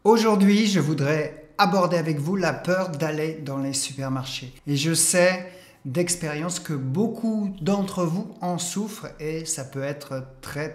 Aujourd'hui, je voudrais aborder avec vous la peur d'aller dans les supermarchés. Et je sais d'expérience que beaucoup d'entre vous en souffrent et ça peut être très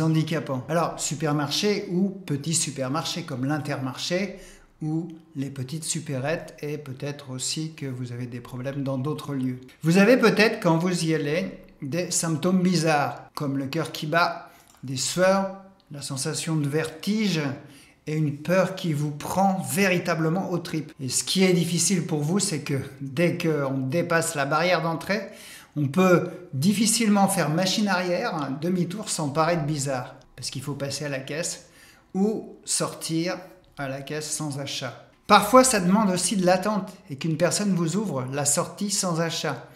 handicapant. Alors, supermarché ou petit supermarché comme l'Intermarché ou les petites supérettes et peut-être aussi que vous avez des problèmes dans d'autres lieux. Vous avez peut-être, quand vous y allez, des symptômes bizarres comme le cœur qui bat, des sueurs, la sensation de vertige et une peur qui vous prend véritablement aux tripes. Et ce qui est difficile pour vous, c'est que dès qu'on dépasse la barrière d'entrée, on peut difficilement faire machine arrière, un demi-tour sans paraître bizarre, parce qu'il faut passer à la caisse ou sortir à la caisse sans achat. Parfois, ça demande aussi de l'attente et qu'une personne vous ouvre la sortie sans achat,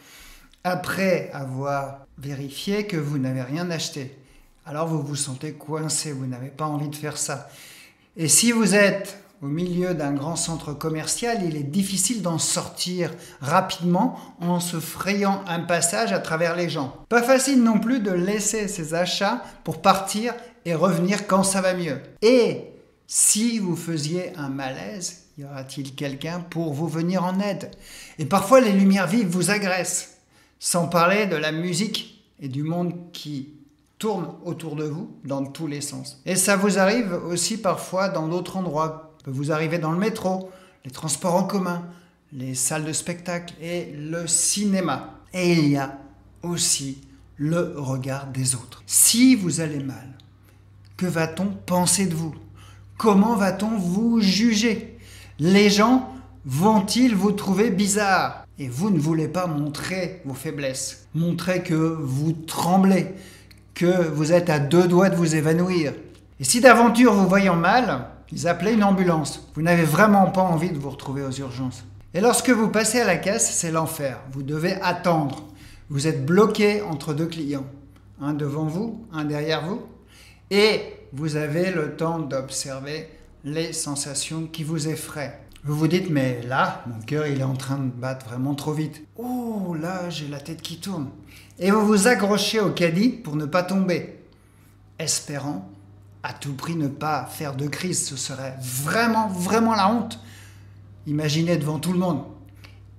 après avoir vérifié que vous n'avez rien acheté. Alors vous vous sentez coincé, vous n'avez pas envie de faire ça. Et si vous êtes au milieu d'un grand centre commercial, il est difficile d'en sortir rapidement en se frayant un passage à travers les gens. Pas facile non plus de laisser ses achats pour partir et revenir quand ça va mieux. Et si vous faisiez un malaise, y aura-t-il quelqu'un pour vous venir en aide? Et parfois les lumières vives vous agressent, sans parler de la musique et du monde qui tourne autour de vous dans tous les sens. Et ça vous arrive aussi parfois dans d'autres endroits. Ça peut vous arriver dans le métro, les transports en commun, les salles de spectacle et le cinéma. Et il y a aussi le regard des autres. Si vous allez mal, que va-t-on penser de vous? Comment va-t-on vous juger? Les gens vont-ils vous trouver bizarre? Et vous ne voulez pas montrer vos faiblesses, montrer que vous tremblez, que vous êtes à deux doigts de vous évanouir. Et si d'aventure vous voyant mal, ils appelaient une ambulance. Vous n'avez vraiment pas envie de vous retrouver aux urgences. Et lorsque vous passez à la caisse, c'est l'enfer. Vous devez attendre. Vous êtes bloqué entre deux clients. Un devant vous, un derrière vous. Et vous avez le temps d'observer les sensations qui vous effraient. Vous vous dites, mais là, mon cœur, il est en train de battre vraiment trop vite. Oh, là, j'ai la tête qui tourne. Et vous vous accrochez au caddie pour ne pas tomber, espérant à tout prix ne pas faire de crise. Ce serait vraiment la honte. Imaginez devant tout le monde.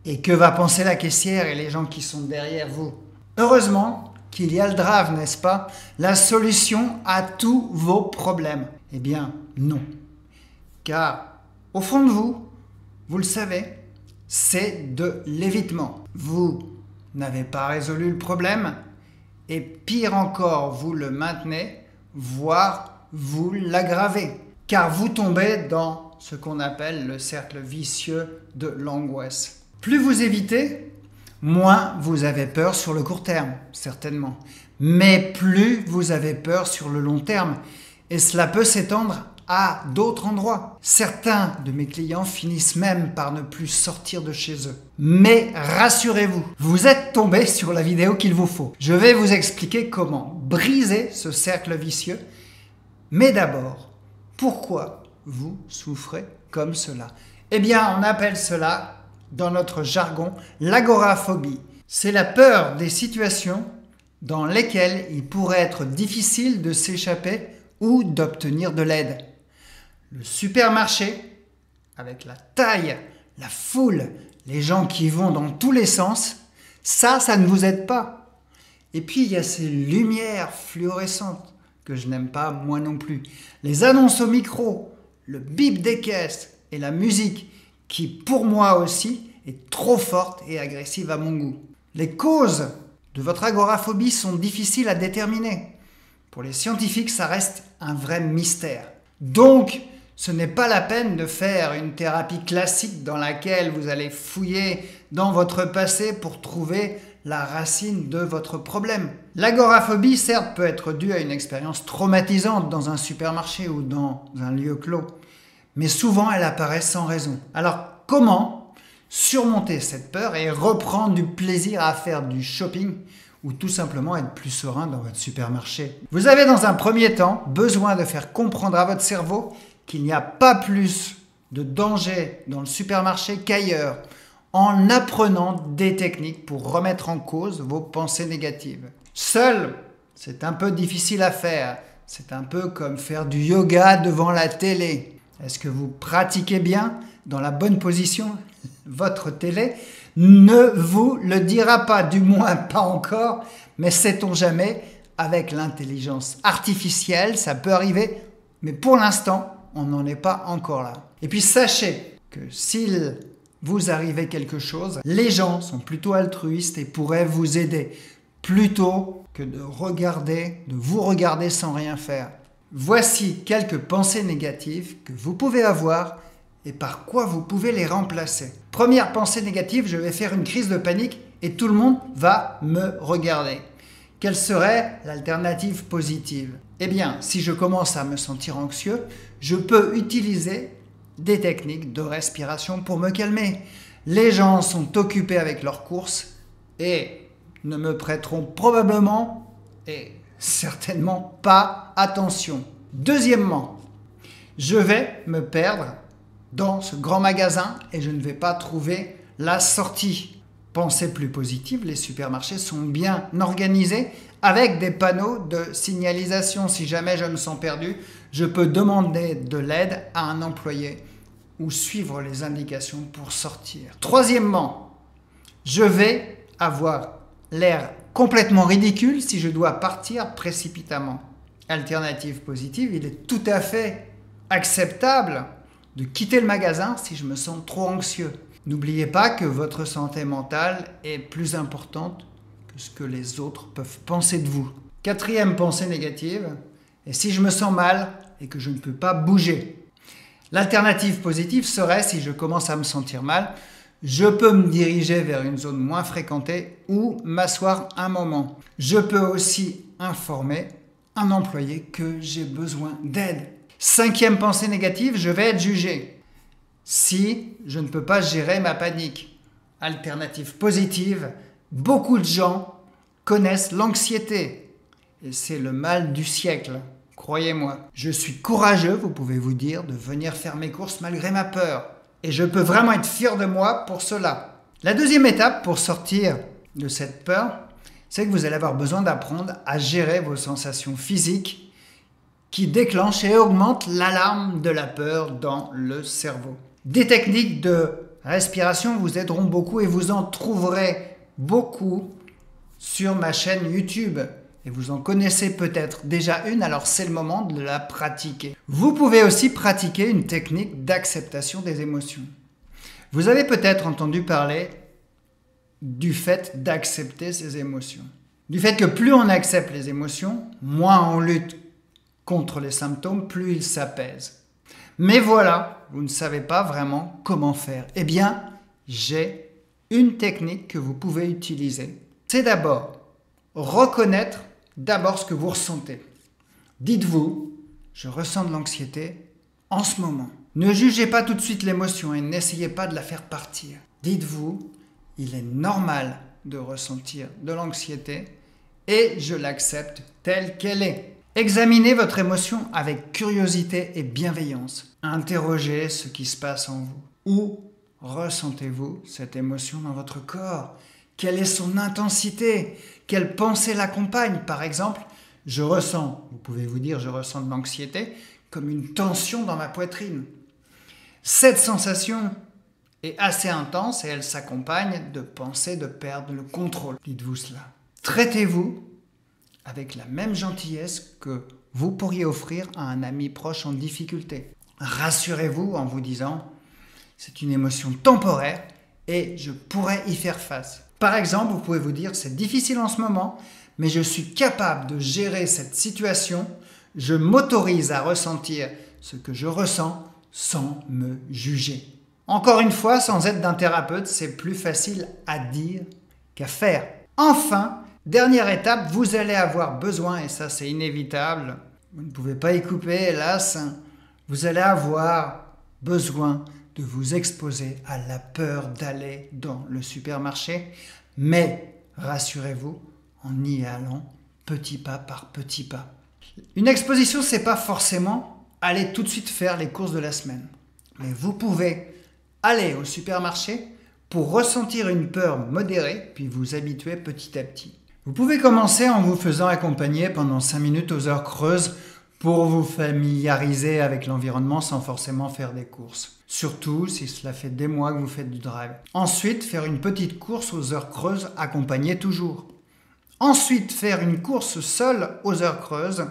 Et que va penser la caissière et les gens qui sont derrière vous? Heureusement qu'il y a le Drave, n'est-ce pas? La solution à tous vos problèmes. Eh bien, non. Car, au fond de vous, vous le savez, c'est de l'évitement. Vous n'avez pas résolu le problème et pire encore, vous le maintenez, voire vous l'aggravez. Car vous tombez dans ce qu'on appelle le cercle vicieux de l'angoisse. Plus vous évitez, moins vous avez peur sur le court terme, certainement. Mais plus vous avez peur sur le long terme. Et cela peut s'étendre à d'autres endroits. Certains de mes clients finissent même par ne plus sortir de chez eux. Mais rassurez-vous, vous êtes tombé sur la vidéo qu'il vous faut. Je vais vous expliquer comment briser ce cercle vicieux. Mais d'abord, pourquoi vous souffrez comme cela? Eh bien, on appelle cela, dans notre jargon, l'agoraphobie. C'est la peur des situations dans lesquelles il pourrait être difficile de s'échapper ou d'obtenir de l'aide. Le supermarché, avec la taille, la foule, les gens qui vont dans tous les sens, ça ne vous aide pas. Et puis il y a ces lumières fluorescentes que je n'aime pas, moi non plus. Les annonces au micro, le bip des caisses et la musique qui, pour moi aussi, est trop forte et agressive à mon goût. Les causes de votre agoraphobie sont difficiles à déterminer. Pour les scientifiques, ça reste un vrai mystère. Donc, ce n'est pas la peine de faire une thérapie classique dans laquelle vous allez fouiller dans votre passé pour trouver la racine de votre problème. L'agoraphobie, certes, peut être due à une expérience traumatisante dans un supermarché ou dans un lieu clos, mais souvent elle apparaît sans raison. Alors, comment surmonter cette peur et reprendre du plaisir à faire du shopping ou tout simplement être plus serein dans votre supermarché? Vous avez dans un premier temps besoin de faire comprendre à votre cerveau qu'il n'y a pas plus de danger dans le supermarché qu'ailleurs, en apprenant des techniques pour remettre en cause vos pensées négatives. Seul, c'est un peu difficile à faire. C'est un peu comme faire du yoga devant la télé. Est-ce que vous pratiquez bien dans la bonne position? Votre télé ne vous le dira pas, du moins pas encore, mais sait-on jamais, avec l'intelligence artificielle, ça peut arriver, mais pour l'instant, on n'en est pas encore là. Et puis sachez que s'il vous arrivait quelque chose, les gens sont plutôt altruistes et pourraient vous aider, plutôt que de vous regarder sans rien faire. Voici quelques pensées négatives que vous pouvez avoir et par quoi vous pouvez les remplacer. Première pensée négative, je vais faire une crise de panique et tout le monde va me regarder. Quelle serait l'alternative positive? Eh bien, si je commence à me sentir anxieux, je peux utiliser des techniques de respiration pour me calmer. Les gens sont occupés avec leurs courses et ne me prêteront probablement et certainement pas attention. Deuxièmement, je vais me perdre dans ce grand magasin et je ne vais pas trouver la sortie. Pensée plus positive, les supermarchés sont bien organisés avec des panneaux de signalisation. Si jamais je me sens perdu, je peux demander de l'aide à un employé ou suivre les indications pour sortir. Troisièmement, je vais avoir l'air complètement ridicule si je dois partir précipitamment. Alternative positive, il est tout à fait acceptable de quitter le magasin si je me sens trop anxieux. N'oubliez pas que votre santé mentale est plus importante que ce que les autres peuvent penser de vous. Quatrième pensée négative, et si je me sens mal et que je ne peux pas bouger. L'alternative positive serait, si je commence à me sentir mal, je peux me diriger vers une zone moins fréquentée ou m'asseoir un moment. Je peux aussi informer un employé que j'ai besoin d'aide. Cinquième pensée négative, je vais être jugé si je ne peux pas gérer ma panique. Alternative positive, beaucoup de gens connaissent l'anxiété et c'est le mal du siècle. Croyez-moi, je suis courageux, vous pouvez vous dire, de venir faire mes courses malgré ma peur. Et je peux vraiment être fier de moi pour cela. La deuxième étape pour sortir de cette peur, c'est que vous allez avoir besoin d'apprendre à gérer vos sensations physiques qui déclenchent et augmentent l'alarme de la peur dans le cerveau. Des techniques de respiration vous aideront beaucoup et vous en trouverez beaucoup sur ma chaîne YouTube. Et vous en connaissez peut-être déjà une, alors c'est le moment de la pratiquer. Vous pouvez aussi pratiquer une technique d'acceptation des émotions. Vous avez peut-être entendu parler du fait d'accepter ses émotions. Du fait que plus on accepte les émotions, moins on lutte contre les symptômes, plus ils s'apaisent. Mais voilà, vous ne savez pas vraiment comment faire. Eh bien, j'ai une technique que vous pouvez utiliser. C'est d'abord reconnaître ce que vous ressentez. Dites-vous, je ressens de l'anxiété en ce moment. Ne jugez pas tout de suite l'émotion et n'essayez pas de la faire partir. Dites-vous, il est normal de ressentir de l'anxiété et je l'accepte telle qu'elle est. Examinez votre émotion avec curiosité et bienveillance. Interrogez ce qui se passe en vous. Où ressentez-vous cette émotion dans votre corps? Quelle est son intensité? Quelle pensée l'accompagne? Par exemple, vous pouvez vous dire, je ressens de l'anxiété comme une tension dans ma poitrine. Cette sensation est assez intense et elle s'accompagne de pensées de perdre le contrôle. Dites-vous cela. Traitez-vous avec la même gentillesse que vous pourriez offrir à un ami proche en difficulté. Rassurez-vous en vous disant, c'est une émotion temporaire et je pourrais y faire face. Par exemple, vous pouvez vous dire, c'est difficile en ce moment, mais je suis capable de gérer cette situation. Je m'autorise à ressentir ce que je ressens sans me juger. Encore une fois, sans aide d'un thérapeute, c'est plus facile à dire qu'à faire. Enfin, dernière étape, vous allez avoir besoin, et ça c'est inévitable, vous ne pouvez pas y couper hélas, vous allez avoir besoin de vous exposer à la peur d'aller dans le supermarché, mais rassurez-vous, en y allant petit pas par petit pas. Une exposition, c'est pas forcément aller tout de suite faire les courses de la semaine, mais vous pouvez aller au supermarché pour ressentir une peur modérée, puis vous habituer petit à petit. Vous pouvez commencer en vous faisant accompagner pendant 5 minutes aux heures creuses pour vous familiariser avec l'environnement sans forcément faire des courses. Surtout si cela fait des mois que vous faites du drive. Ensuite, faire une petite course aux heures creuses accompagnée toujours. Ensuite, faire une course seule aux heures creuses.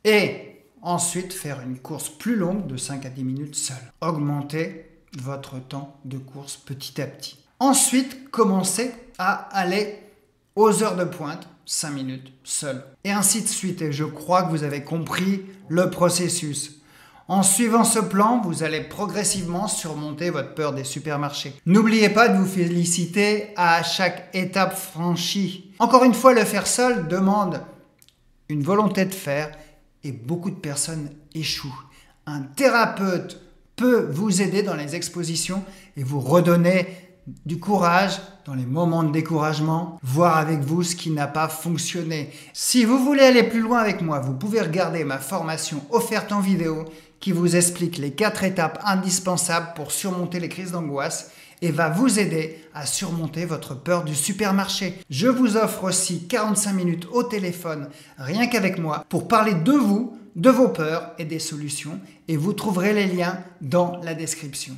Et ensuite, faire une course plus longue de 5 à 10 minutes seule. Augmentez votre temps de course petit à petit. Ensuite, commencez à aller aux heures de pointe, 5 minutes seul. Et ainsi de suite. Et je crois que vous avez compris le processus. En suivant ce plan, vous allez progressivement surmonter votre peur des supermarchés. N'oubliez pas de vous féliciter à chaque étape franchie. Encore une fois, le faire seul demande une volonté de faire et beaucoup de personnes échouent. Un thérapeute peut vous aider dans les expositions et vous redonner du courage dans les moments de découragement, voir avec vous ce qui n'a pas fonctionné. Si vous voulez aller plus loin avec moi, vous pouvez regarder ma formation offerte en vidéo qui vous explique les 4 étapes indispensables pour surmonter les crises d'angoisse et va vous aider à surmonter votre peur du supermarché. Je vous offre aussi 45 minutes au téléphone, rien qu'avec moi, pour parler de vous, de vos peurs et des solutions, et vous trouverez les liens dans la description.